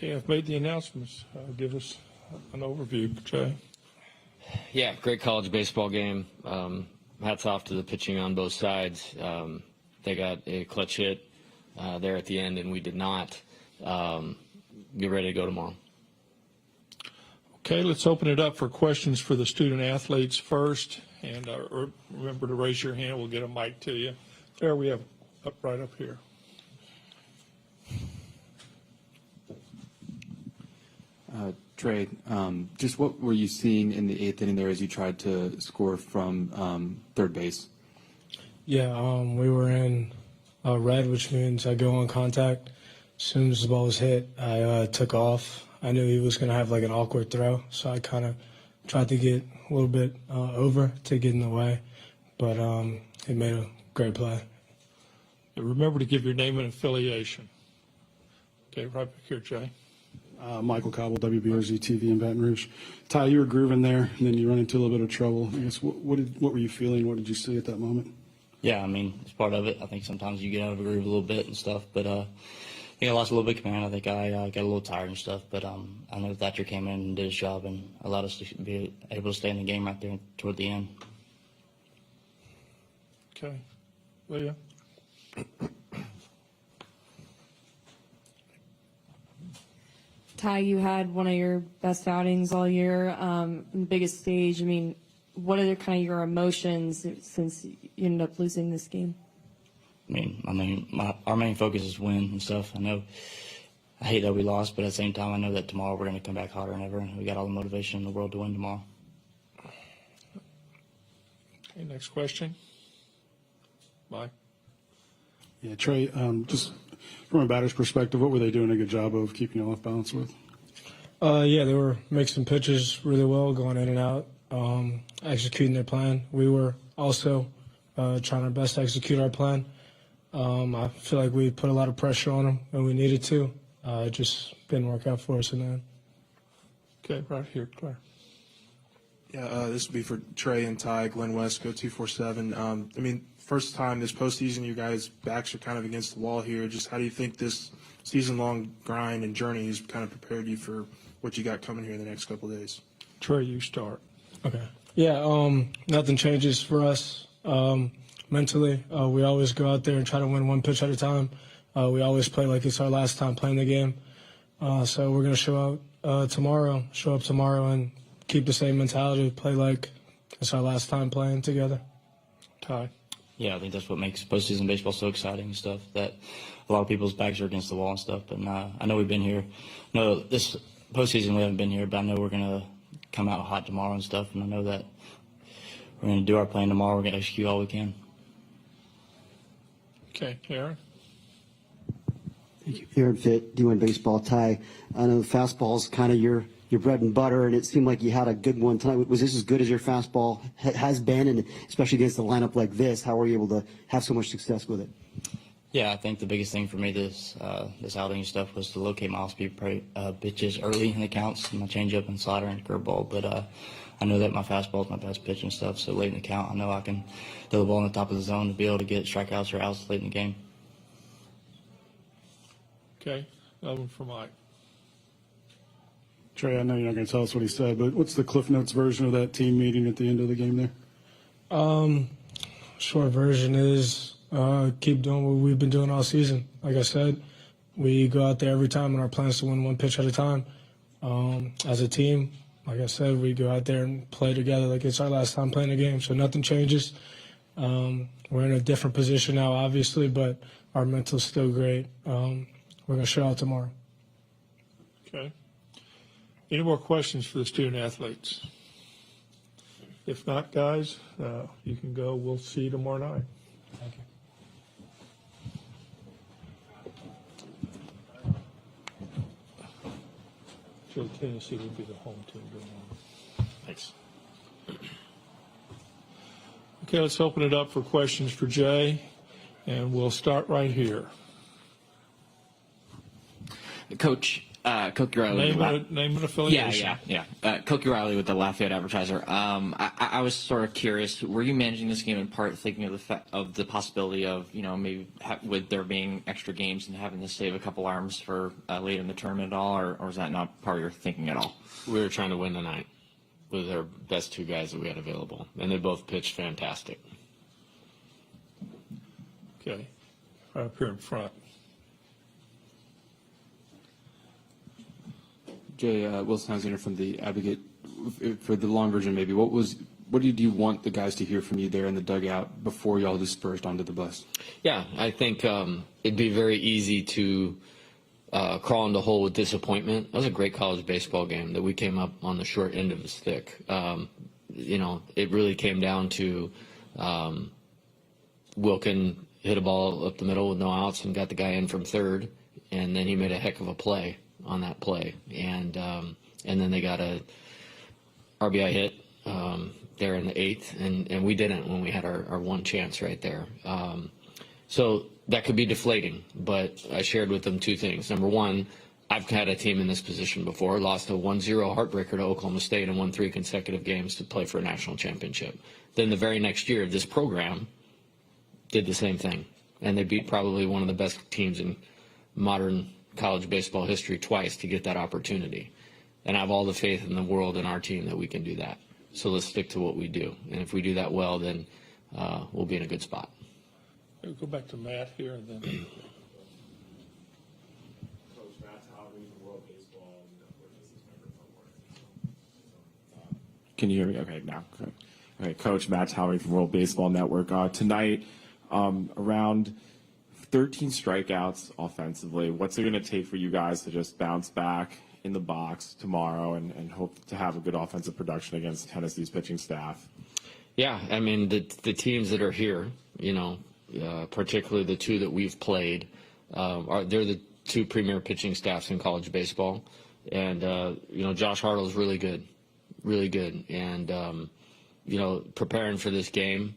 Okay, I've made the announcements. Give us an overview, Jay. Yeah, great college baseball game. Hats off to the pitching on both sides. They got a clutch hit there at the end, and we did not. Get ready to go tomorrow. Okay, let's open it up for questions for the student athletes first. And remember to raise your hand. We'll get a mic to you. There we have right up here. Trey, just what were you seeing in the eighth inning there as you tried to score from third base? Yeah, we were in red, which means I go on contact. As soon as the ball was hit, I took off. I knew he was going to have like an awkward throw, so I kind of tried to get a little bit over to get in the way, but he made a great play. Remember to give your name and affiliation. Okay, right back here, Jay. Michael Cobble, WBRZ TV in Baton Rouge. Ty, you were grooving there, and then you run into a little bit of trouble. I guess what were you feeling? What did you see at that moment? Yeah, I mean, it's part of it. I think sometimes you get out of a groove a little bit and stuff, but I think I lost a little bit of command. I think I got a little tired and stuff, but I know Thatcher came in and did his job and allowed us to be able to stay in the game right there toward the end. Okay. Leah? Ty, you had one of your best outings all year, the biggest stage. I mean, what are kind of your emotions since you ended up losing this game? Our main focus is win and stuff. I hate that we lost, but at the same time, I know that tomorrow we're going to come back hotter than ever. We got all the motivation in the world to win tomorrow. Okay, next question. Mike? Yeah, Trey, just from a batter's perspective, what were they doing a good job of keeping you off balance with? Yeah, they were mixing pitches really well, going in and out, executing their plan. We were also trying our best to execute our plan. I feel like we put a lot of pressure on them when we needed to. It just didn't work out for us in the end. Okay, right here, Claire. Yeah, this would be for Trey and Ty, Glenn West, Go 247. First time this postseason, you guys' backs are kind of against the wall here. Just how do you think this season-long grind and journey has kind of prepared you for what you got coming here in the next couple of days? Trey, you start. Okay. Yeah, nothing changes for us mentally. We always go out there and try to win one pitch at a time. We always play like it's our last time playing the game. So we're going to show up tomorrow and keep the same mentality, play like it's our last time playing together. Ty? Yeah, I think that's what makes postseason baseball so exciting and stuff, that a lot of people's backs are against the wall and stuff. And I know we've been here. No, this postseason we haven't been here, but I know we're going to come out hot tomorrow and stuff, and I know that we're going to do our plan tomorrow. We're going to execute all we can. Okay, Aaron? Thank you. Aaron Fitt, doing baseball. Ty, I know the fastball's kind of your bread and butter, and it seemed like you had a good one tonight. Was this as good as your fastball has been, and especially against a lineup like this? How were you able to have so much success with it? Yeah, I think the biggest thing for me this outing and stuff was to locate my off-speed pitches early in the counts, my changeup and slider and curveball. But I know that my fastball is my best pitch and stuff, so late in the count, I know I can throw the ball in the top of the zone to be able to get strikeouts or outs late in the game. Okay, another one for Mike. Trey, I know you're not going to tell us what he said, but what's the Cliff Notes version of that team meeting at the end of the game there? Short version is keep doing what we've been doing all season. Like I said, we go out there every time and our plan is to win one pitch at a time. As a team, like I said, we go out there and play together like it's our last time playing the game, so nothing changes. We're in a different position now, obviously, but our mental's still great. We're going to show out tomorrow. Okay. Any more questions for the student athletes? If not, guys, you can go. We'll see you tomorrow night. Thank you. So Tennessee will be the home team going on. Thanks. Okay, let's open it up for questions for Jay, and we'll start right here. Coach, Cookie Riley. Name and affiliation. Yeah. Cookie Riley with the Lafayette Advertiser. I was sort of curious. Were you managing this game in part thinking of the possibility of maybe with there being extra games and having to save a couple arms for later in the tournament at all, or was that not part of your thinking at all? We were trying to win tonight with our best two guys that we had available, and they both pitched fantastic. Okay. Right up here in front. Jay Wilson from the Advocate. For the long version, maybe what did you want the guys to hear from you there in the dugout before y'all dispersed onto the bus? Yeah, I think it'd be very easy to crawl into a hole with disappointment. That was a great college baseball game that we came up on the short end of the stick. It really came down to Wilkin hit a ball up the middle with no outs and got the guy in from third, and then he made a heck of a play on that play, and then they got a RBI hit there in the 8th, and we didn't when we had our one chance right there. So that could be deflating, but I shared with them two things. Number one, I've had a team in this position before, lost a 1-0 heartbreaker to Oklahoma State and won 3 consecutive games to play for a national championship. Then the very next year, this program did the same thing, and they beat probably one of the best teams in modern college baseball history twice to get that opportunity. And I have all the faith in the world in our team that we can do that. So let's stick to what we do. And if we do that well, then we'll be in a good spot. We'll go back to Matt here and then. Coach Matt Howard from World Baseball Network. This is microphone working. Can you hear me? Okay, now. Okay, Coach Matt Howard from World Baseball Network. Tonight, around 13 strikeouts offensively. What's it going to take for you guys to just bounce back in the box tomorrow and hope to have a good offensive production against Tennessee's pitching staff? Yeah, I mean, the teams that are here, particularly the two that we've played, they're the two premier pitching staffs in college baseball. And, Josh Hartle's really good. And, preparing for this game,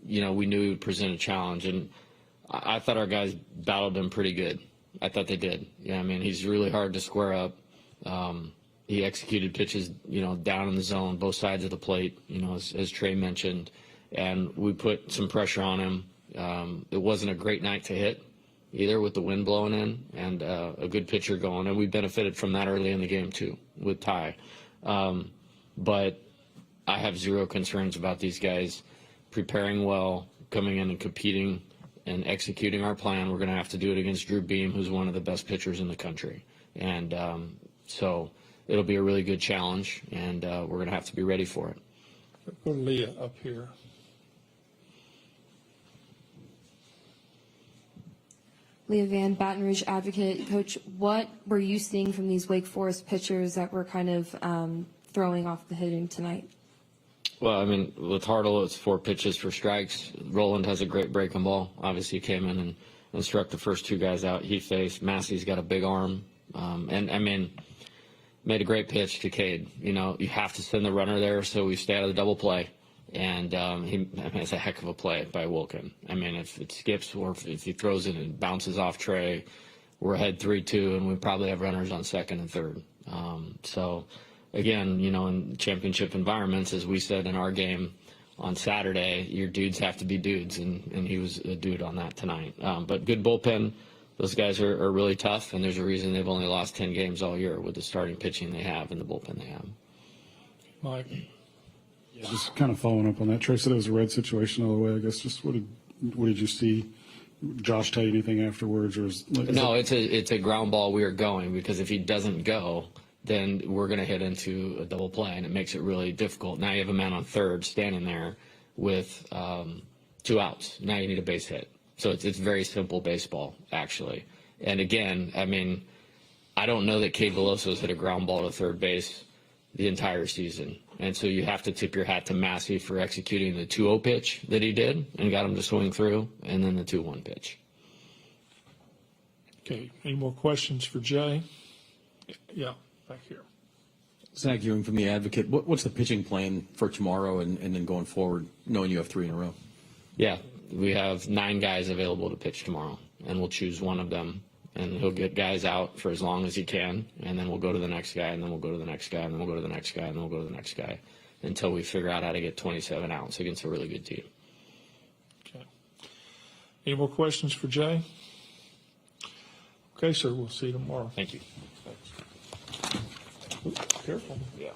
we knew he would present a challenge. And I thought our guys battled him pretty good. I thought they did. Yeah, I mean, he's really hard to square up. He executed pitches, down in the zone, both sides of the plate, as Trey mentioned. And we put some pressure on him. It wasn't a great night to hit either with the wind blowing in and a good pitcher going. And we benefited from that early in the game, too, with Ty. But I have zero concerns about these guys preparing well, coming in and competing and executing our plan. We're going to have to do it against Drew Beam, who's one of the best pitchers in the country. And so it'll be a really good challenge, and we're going to have to be ready for it. Go to Leah up here. Leah Van, Baton Rouge Advocate. Coach, what were you seeing from these Wake Forest pitchers that were kind of throwing off the hitting tonight? Well, I mean, with Hartle, it's 4 pitches for strikes. Roland has a great breaking ball. Obviously, he came in and struck the first 2 guys out he faced. Massey's got a big arm. And, I mean, made a great pitch to Cade. You have to send the runner there, so we stay out of the double play. And it's a heck of a play by Wilkin. I mean, if it skips or if he throws it and bounces off Trey, we're ahead 3-2, and we probably have runners on second and third. So, again, in championship environments, as we said in our game on Saturday, your dudes have to be dudes, and he was a dude on that tonight. But good bullpen. Those guys are really tough, and there's a reason they've only lost 10 games all year with the starting pitching they have and the bullpen they have. Mike. Yeah, just kind of following up on that. Trey said it was a red situation all the way. I guess just what did you see? Josh tell you anything afterwards, or it's a ground ball. We are going because if he doesn't go, then we're going to hit into a double play, and it makes it really difficult. Now you have a man on third standing there with 2 outs. Now you need a base hit. So it's very simple baseball, actually. And again, I mean, I don't know that Cade Veloso's hit a ground ball to third base the entire season. And so you have to tip your hat to Massey for executing the 2-0 pitch that he did and got him to swing through, and then the 2-1 pitch. Okay, any more questions for Jay? Yeah, back here. Zach Ewing from The Advocate. What's the pitching plan for tomorrow and then going forward, knowing you have 3 in a row? Yeah, we have 9 guys available to pitch tomorrow, and we'll choose one of them and he'll get guys out for as long as he can, and then we'll go to the next guy, and then we'll go to the next guy, and then we'll go to the next guy, and then we'll go to the next guy until we figure out how to get 27 outs against a really good team. Okay. Any more questions for Jay? Okay, sir, we'll see you tomorrow. Thank you. Ooh, careful. Yeah.